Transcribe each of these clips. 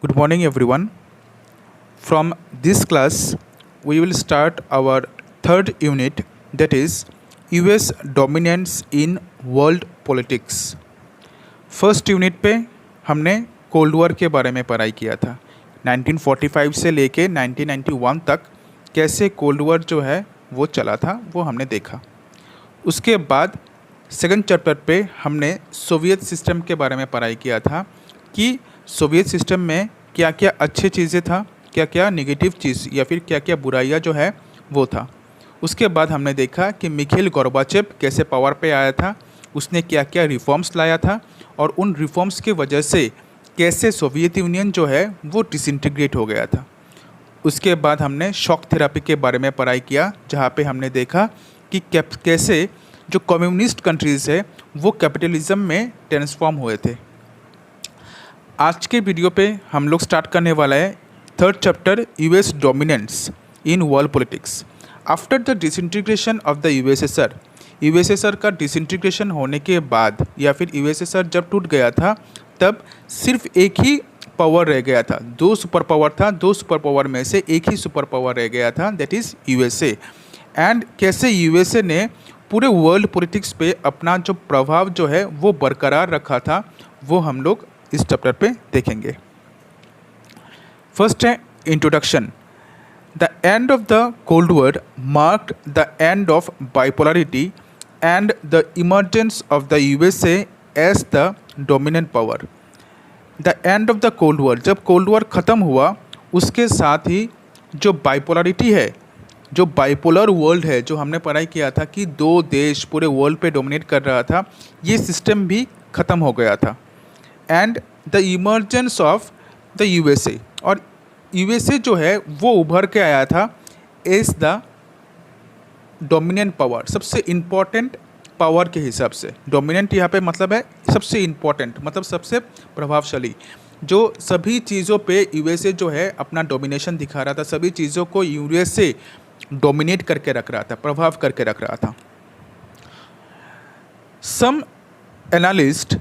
Good morning, everyone. From this class, we will start our third unit, that is US dominance in world politics. First unit पे हमने cold war के बारे में पढ़ाई किया था। 1945 से लेके 1991 तक कैसे कोल्ड वॉर जो है वो चला था, वो हमने देखा। उसके बाद सेकंड चैप्टर पे हमने सोवियत सिस्टम के बारे में पढ़ाई किया था कि सोवियत सिस्टम में क्या क्या अच्छी चीज़ें था, क्या क्या नेगेटिव चीज़ या फिर क्या क्या बुराइयाँ जो है वो था। उसके बाद हमने देखा कि मिखेल गोर्बाचेव कैसे पावर पे आया था, उसने क्या क्या रिफॉर्म्स लाया था और उन रिफॉर्म्स की वजह से कैसे सोवियत यूनियन जो है वो डिसइंटीग्रेट हो गया था। उसके बाद हमने शॉक थेरेपी के बारे में पढ़ाई किया, जहाँ पे हमने देखा कि कैसे जो कम्युनिस्ट कंट्रीज़ है वो कैपिटलिज्म में ट्रांसफॉर्म हुए थे। आज के वीडियो पे हम लोग स्टार्ट करने वाला है third chapter US dominance in world politics. After the disintegration of the USSR का डिसइंटीग्रेशन होने के बाद या फिर यूएसएसआर जब टूट गया था तब सिर्फ एक ही पावर रह गया था। दो सुपर पावर था, दो सुपर पावर में से एक ही सुपर पावर रह गया था, दैट इज़ यूएसए। एंड कैसे यूएसए ने पूरे वर्ल्ड पॉलिटिक्स पे अपना जो प्रभाव जो है वो बरकरार रखा था, वो हम लोग इस चैप्टर पे देखेंगे। फर्स्ट है introduction. The end of the cold war marked the end of bipolarity and the emergence of the USA as the dominant power. The end of the cold war, जब कोल्ड वॉर ख़त्म हुआ उसके साथ ही जो बाइपोलरिटी है, जो bipolar world है, जो हमने पढ़ाई किया था कि दो देश पूरे वर्ल्ड पे डोमिनेट कर रहा था, ये सिस्टम भी ख़त्म हो गया था। And the emergence of the USA, और यूएसए जो है वो उभर के आया था एज द डोमिनेंट पावर, सबसे इम्पॉर्टेंट पावर के हिसाब से। डोमिनेंट यहाँ पे मतलब है सबसे इम्पॉर्टेंट, मतलब सबसे प्रभावशाली, जो सभी चीज़ों पे यूएसए जो है अपना डोमिनेशन दिखा रहा था, सभी चीज़ों को यूएसए डोमिनेट करके रख रहा था, प्रभाव करके रख रहा था। सम analyst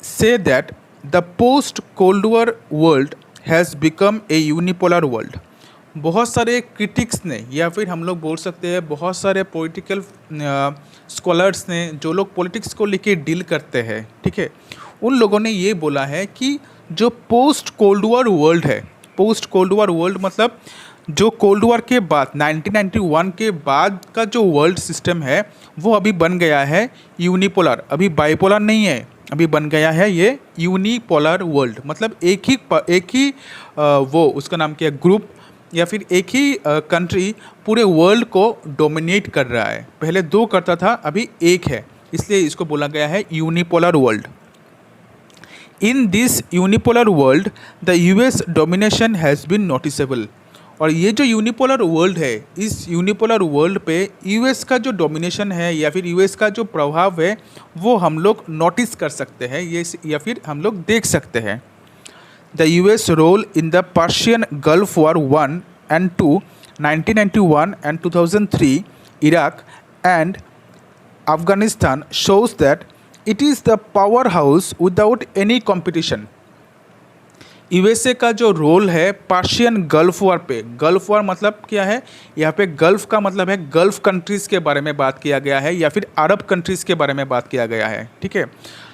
say that the post Cold War world has become a unipolar world। बहुत सारे क्रिटिक्स ने या फिर हम लोग बोल सकते हैं बहुत सारे पॉलिटिकल स्कॉलर्स ने, जो लोग पॉलिटिक्स को लेके डील करते हैं, ठीक है, उन लोगों ने ये बोला है कि जो पोस्ट कोल्ड वॉर वर्ल्ड है, पोस्ट कोल्ड वॉर वर्ल्ड मतलब जो कोल्ड वॉर के बाद 1991 के बाद का जो वर्ल्ड सिस्टम है वो अभी बन गया है यूनिपोलर, अभी बाइपोलर नहीं है, अभी बन गया है ये यूनिपोलर वर्ल्ड। मतलब एक ही वो उसका नाम क्या है, ग्रुप या फिर एक ही कंट्री पूरे वर्ल्ड को डोमिनेट कर रहा है। पहले दो करता था, अभी एक है, इसलिए इसको बोला गया है unipolar world. In this unipolar world the US domination has been noticeable. और ये जो यूनिपोलर वर्ल्ड है, इस यूनिपोलर वर्ल्ड पे यूएस का जो डोमिनेशन है या फिर यूएस का जो प्रभाव है वो हम लोग नोटिस कर सकते हैं, ये या फिर हम लोग देख सकते हैं। The US role in the Persian Gulf war 1 and 2, 1991 and 2003, Iraq and Afghanistan shows that it is the powerhouse without any competition। USA का जो रोल है पर्शियन गल्फ वॉर पे, गल्फ वॉर मतलब क्या है, यहाँ पे गल्फ का मतलब है गल्फ कंट्रीज़ के बारे में बात किया गया है या फिर अरब कंट्रीज़ के बारे में बात किया गया है, ठीक है।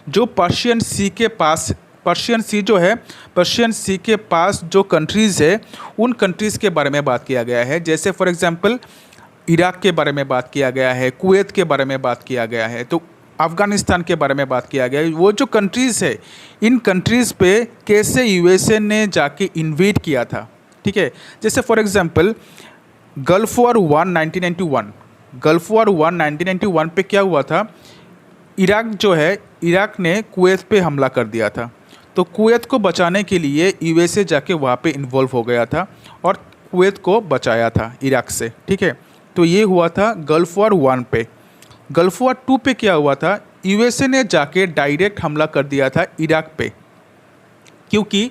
जो पर्शियन सी के पास, पर्शियन सी जो है, पर्शियन सी के पास जो कंट्रीज़ है उन कंट्रीज़ के बारे में बात किया गया है। जैसे फॉर एग्जांपल इराक के बारे में बात किया गया है, कुवैत के बारे में बात किया गया है, तो अफ़गानिस्तान के बारे में बात किया गया है। वो जो कंट्रीज़ है, इन कंट्रीज़ पे कैसे यूएसए ने जाके इन्वेड किया था, ठीक है। जैसे for example gulf war 1 1991, gulf war 1 1991 पे क्या हुआ था, इराक जो है, इराक ने कुवैत पे हमला कर दिया था, तो कुवैत को बचाने के लिए यूएसए जाके वहाँ पे इन्वॉल्व हो गया था और कुवैत को बचाया था इराक से, ठीक है। तो ये हुआ था गल्फ वॉर 1 पे। गल्फ वॉर 2 पे क्या हुआ था, यूएसए ने जाके डायरेक्ट हमला कर दिया था इराक पे, क्योंकि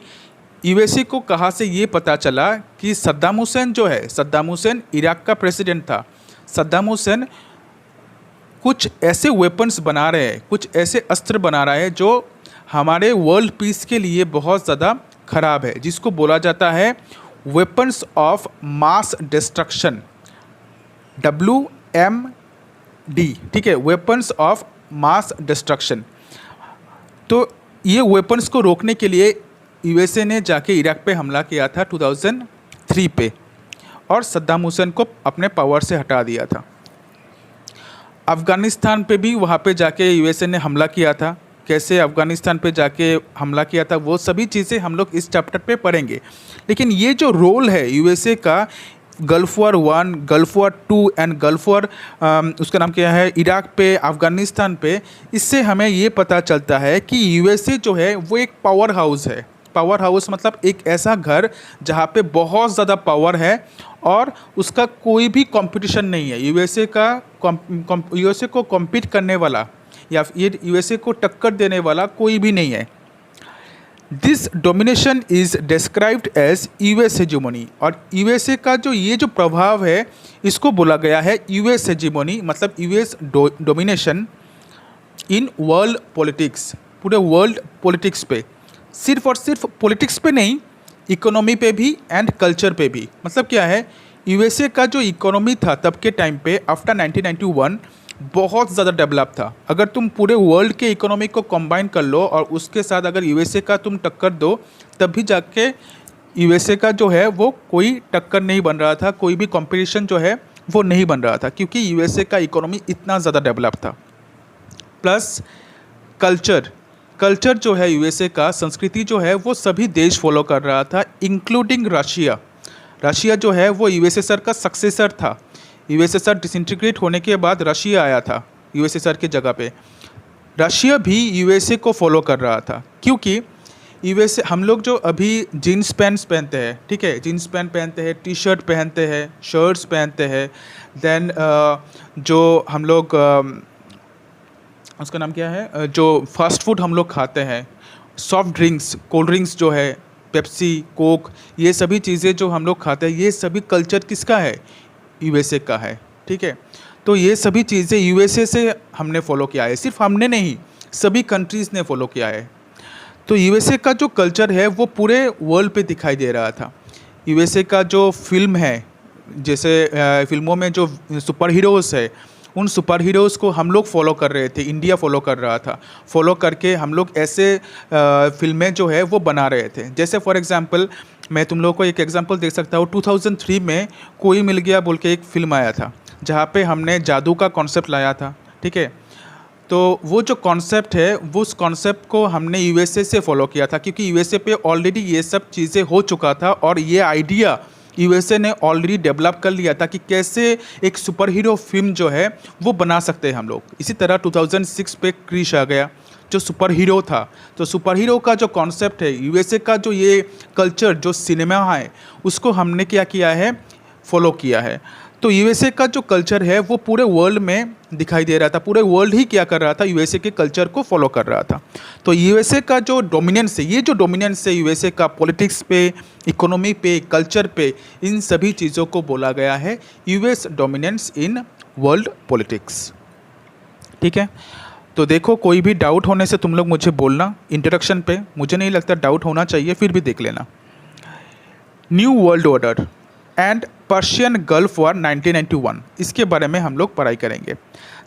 यूएसए को कहाँ से ये पता चला कि सद्दाम हुसैन जो है, सद्दाम हुसैन इराक का प्रेसिडेंट था, सद्दाम हुसैन कुछ ऐसे वेपन्स बना रहे हैं, कुछ ऐसे अस्त्र बना रहा है जो हमारे वर्ल्ड पीस के लिए बहुत ज़्यादा खराब है, जिसको बोला जाता है weapons of mass destruction, WMD, ठीक है, वेपन्स ऑफ मास डिस्ट्रक्शन। तो ये वेपन्स को रोकने के लिए USA ने जाके इराक पे हमला किया था 2003 पे, और सद्दाम हुसैन को अपने पावर से हटा दिया था। अफ़गानिस्तान पे भी वहाँ पे जाके USA ने हमला किया था। कैसे अफ़गानिस्तान पे जाके हमला किया था वो सभी चीज़ें हम लोग इस चैप्टर पे पढ़ेंगे। लेकिन ये जो रोल है USA का gulf war 1, gulf war 2 and gulf war उसका नाम क्या है, इराक पे, अफ़गानिस्तान पे, इससे हमें ये पता चलता है कि USA जो है वो एक पावर हाउस है। पावर हाउस मतलब एक ऐसा घर जहाँ पे बहुत ज़्यादा पावर है और उसका कोई भी कंपटीशन नहीं है। USA को कॉम्पीट करने वाला या ये USA को टक्कर देने वाला कोई भी नहीं है। This domination is described as US hegemony, और USA का ये जो प्रभाव है इसको बोला गया है US हेजिमोनी, मतलब US domination in world politics, पूरे वर्ल्ड पॉलिटिक्स पे, सिर्फ और सिर्फ पॉलिटिक्स पे नहीं, इकोनॉमी पे भी एंड कल्चर पे भी। मतलब क्या है, USA का जो इकोनॉमी था तब के टाइम पे आफ्टर 1991 बहुत ज़्यादा डेवलप था। अगर तुम पूरे वर्ल्ड के इकोनॉमी को कंबाइन कर लो और उसके साथ अगर USA का तुम टक्कर दो, तब भी जाके USA का जो है वो कोई टक्कर नहीं बन रहा था, कोई भी कंपटीशन जो है वो नहीं बन रहा था, क्योंकि USA का इकोनॉमी इतना ज़्यादा डेवलप था। प्लस कल्चर जो है USA का, संस्कृति जो है वो सभी देश फॉलो कर रहा था, इंक्लूडिंग रशिया जो है वो USSR का सक्सेसर था। USSR डिसइंटीग्रेट होने के बाद रशिया आया था USSR के जगह पे। रशिया भी USA को फॉलो कर रहा था, क्योंकि USA, हम लोग जो अभी जीन्स पैंट्स पहनते हैं, ठीक है, जीन्स पैंट पहनते हैं, टी शर्ट पहनते हैं, शर्ट्स पहनते हैं, देन जो हम लोग उसका नाम क्या है, जो फास्ट फूड हम लोग खाते हैं, सॉफ्ट ड्रिंक्स, कोल्ड ड्रिंक्स जो है, पेप्सी, कोक, ये सभी चीज़ें जो हम लोग खाते हैं, ये सभी कल्चर किसका है, USA का है, ठीक है। तो ये सभी चीज़ें USA से हमने फॉलो किया है, सिर्फ हमने नहीं, सभी कंट्रीज़ ने फॉलो किया है। तो USA का जो कल्चर है वो पूरे वर्ल्ड पे दिखाई दे रहा था। USA का जो फिल्म है, जैसे फिल्मों में जो सुपर हीरोज़ है, उन सुपर हीरोज़ को हम लोग फॉलो कर रहे थे, इंडिया फॉलो कर रहा था। फॉलो करके हम लोग ऐसे फिल्में जो है वो बना रहे थे। जैसे फॉर एग्जांपल मैं तुम लोगों को एक एग्जांपल दे सकता हूँ, 2003 में कोई मिल गया बोल के एक फ़िल्म आया था, जहाँ पे हमने जादू का कॉन्सेप्ट लाया था, ठीक है। तो वो जो कॉन्सेप्ट है, वो उस कॉन्सेप्ट को हमने USA से फॉलो किया था, क्योंकि USA पे ऑलरेडी ये सब चीज़ें हो चुका था और ये आइडिया USA ने ऑलरेडी डेवलप कर लिया था कि कैसे एक सुपर हीरो फिल्म जो है वो बना सकते हैं हम लोग। इसी तरह 2006 पे क्रिश आ गया, जो सुपर हीरो था। तो सुपर हीरो का जो कॉन्सेप्ट है, USA का जो ये कल्चर, जो सिनेमा है, उसको हमने क्या किया है, फॉलो किया है। तो USA का जो कल्चर है वो पूरे वर्ल्ड में दिखाई दे रहा था, पूरे वर्ल्ड ही क्या कर रहा था, USA के कल्चर को फॉलो कर रहा था। तो USA का जो डोमिनेंस है, ये जो डोमिनेंस है USA का पॉलिटिक्स पे, इकोनॉमी पे, कल्चर पे, इन सभी चीज़ों को बोला गया है US dominance in world politics, ठीक है। तो देखो, कोई भी डाउट होने से तुम लोग मुझे बोलना इंट्रोडक्शन पे, मुझे नहीं लगता डाउट होना चाहिए, फिर भी देख लेना। New world order and Persian Gulf war 1991, इसके बारे में हम लोग पढ़ाई करेंगे।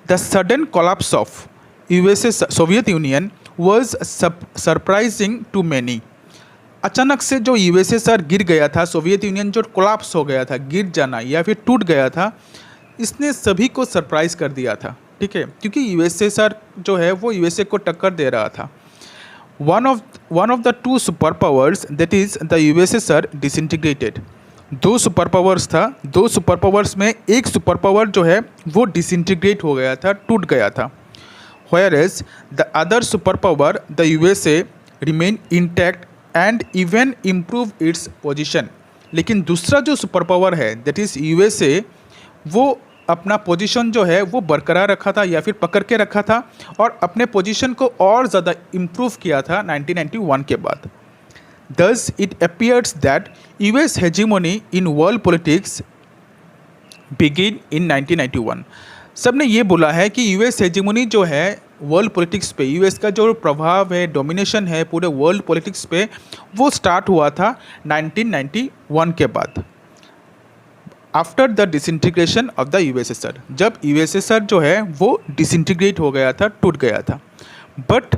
The sudden collapse of USA Soviet Union was surprising to many. अचानक से जो USSR गिर गया था, सोवियत यूनियन जो कोलैप्स हो गया था, गिर जाना या फिर टूट गया था, इसने सभी को सरप्राइज कर दिया था, ठीक है, क्योंकि USSR जो है वो USA को टक्कर दे रहा था। One of the two super powers, that is the USSR disintegrated. दो सुपर पावर्स था, दो सुपर पावर्स में एक सुपर पावर जो है वो डिसइंटीग्रेट हो गया था, टूट गया था। Whereas the other superpower, the USA, remain intact and even improve its position। लेकिन दूसरा जो सुपर पावर है, दैट इज़ USA, वो अपना पोजीशन जो है वो बरकरार रखा था या फिर पकड़ के रखा था और अपने पोजीशन को और ज़्यादा इम्प्रूव किया था 1991 के बाद। Thus it appears that US hegemony in world politics begin in 1991। सब ने ये बोला है कि US हेजिमोनी जो है वर्ल्ड पॉलिटिक्स पे, यूएस का जो प्रभाव है, डोमिनेशन है पूरे वर्ल्ड पॉलिटिक्स पे, वो स्टार्ट हुआ था 1991 के बाद, after the disintegration of the USSR. जब यूएसएसआर जो है वो डिसइंटीग्रेट हो गया था, टूट गया था। बट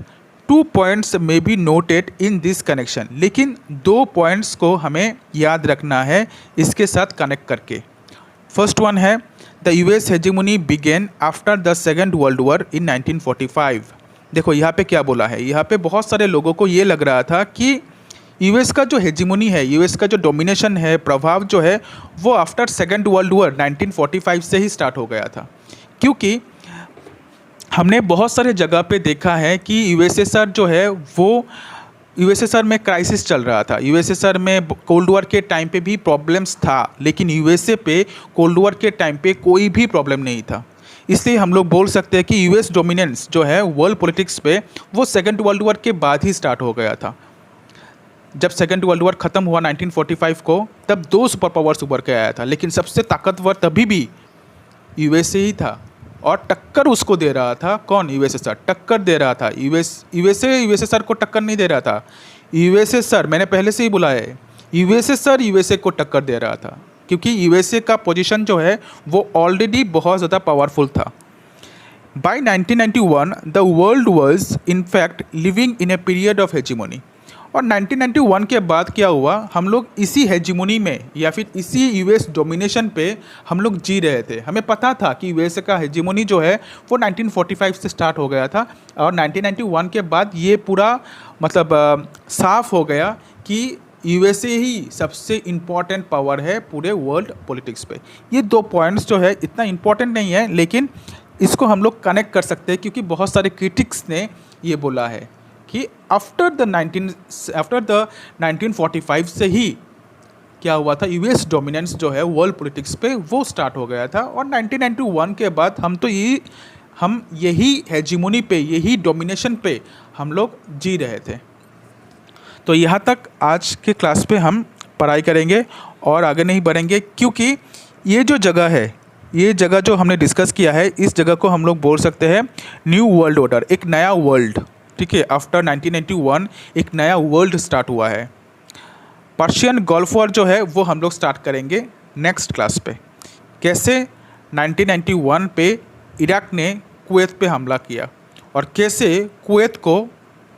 2 पॉइंट्स में be noted in this connection, लेकिन 2 पॉइंट्स को हमें याद रखना है इसके साथ कनेक्ट करके। फर्स्ट वन है the US hegemony began after the second world war in 1945। देखो यहाँ पे क्या बोला है, यहाँ पे बहुत सारे लोगों को ये लग रहा था कि यूएस का जो हेजेमनी है, यूएस का जो डोमिनेशन है, प्रभाव जो है, वो आफ्टर सेकेंड वर्ल्ड वॉर 1945 से ही स्टार्ट हो गया था। क्योंकि हमने बहुत सारे जगह पे देखा है कि यूएसएसआर जो है वो, यूएसएसआर में क्राइसिस चल रहा था, यूएसएसआर में कोल्ड वॉर के टाइम पे भी प्रॉब्लम्स था, लेकिन यूएसए पे कोल्ड वॉर के टाइम पे कोई भी प्रॉब्लम नहीं था। इसलिए हम लोग बोल सकते हैं कि यूएस डोमिनेंस जो है वर्ल्ड पॉलिटिक्स पे, वो सेकेंड वर्ल्ड वॉर के बाद ही स्टार्ट हो गया था। जब सेकेंड वर्ल्ड वॉर ख़त्म हुआ 1945 को, तब 2 सुपर पावर्स उभर के आया था, लेकिन सबसे ताकतवर तभी भी यूएसए ही था, और टक्कर उसको दे रहा था कौन? यूएसएसआर टक्कर दे रहा था। यूएसएसआर को टक्कर नहीं दे रहा था, यूएसएसआर, मैंने पहले से ही बोला है, यूएसएसआर यूएसए को टक्कर दे रहा था, क्योंकि यूएसए का पोजीशन जो है वो ऑलरेडी बहुत ज़्यादा पावरफुल था। By 1991 the world was in fact living in a period of hegemony. और 1991 के बाद क्या हुआ, हम लोग इसी हेजिमोनी में या फिर इसी यूएस डोमिनेशन पे हम लोग जी रहे थे। हमें पता था कि यूएस का हेजिमोनी जो है वो 1945 से स्टार्ट हो गया था, और 1991 के बाद ये पूरा मतलब साफ हो गया कि यूएसए ही सबसे इम्पॉर्टेंट पावर है पूरे वर्ल्ड पॉलिटिक्स पे। ये 2 पॉइंट्स जो है इतना इम्पॉर्टेंट नहीं है, लेकिन इसको हम लोग कनेक्ट कर सकते हैं, क्योंकि बहुत सारे क्रिटिक्स ने ये बोला है कि आफ्टर द 1945 से ही क्या हुआ था, यूएस डोमिनेंस जो है वर्ल्ड पॉलिटिक्स पे वो स्टार्ट हो गया था। और 1991 के बाद हम यही हेजिमोनी पे, यही डोमिनेशन पे हम लोग जी रहे थे। तो यहाँ तक आज के क्लास पे हम पढ़ाई करेंगे और आगे नहीं बढ़ेंगे, क्योंकि ये जो जगह है, ये जगह जो हमने डिस्कस किया है, इस जगह को हम लोग बोल सकते हैं न्यू वर्ल्ड ऑर्डर, एक नया वर्ल्ड। ठीक है, आफ्टर 1991 एक नया वर्ल्ड स्टार्ट हुआ है। पर्शियन गल्फ वॉर जो है वो हम लोग स्टार्ट करेंगे नेक्स्ट क्लास पे। कैसे 1991 पे इराक ने कुवैत पे हमला किया और कैसे कुवैत को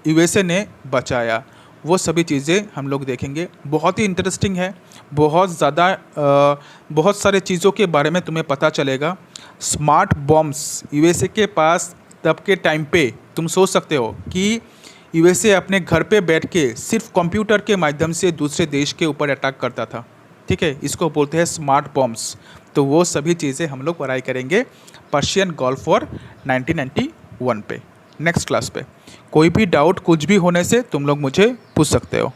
यूएसए ने बचाया, वो सभी चीज़ें हम लोग देखेंगे। बहुत ही इंटरेस्टिंग है, बहुत ज़्यादा बहुत सारे चीज़ों के बारे में तुम्हें पता चलेगा। स्मार्ट बॉम्ब्स यूएसए के पास तब के टाइम पे, तुम सोच सकते हो कि यूएसए अपने घर पे बैठ के सिर्फ कंप्यूटर के माध्यम से दूसरे देश के ऊपर अटैक करता था। ठीक है, इसको बोलते हैं स्मार्ट बॉम्ब्स। तो वो सभी चीज़ें हम लोग पढ़ाई करेंगे पर्शियन गल्फ वॉर 1991 पे नेक्स्ट क्लास पे। कोई भी डाउट कुछ भी होने से तुम लोग मुझे पूछ सकते हो।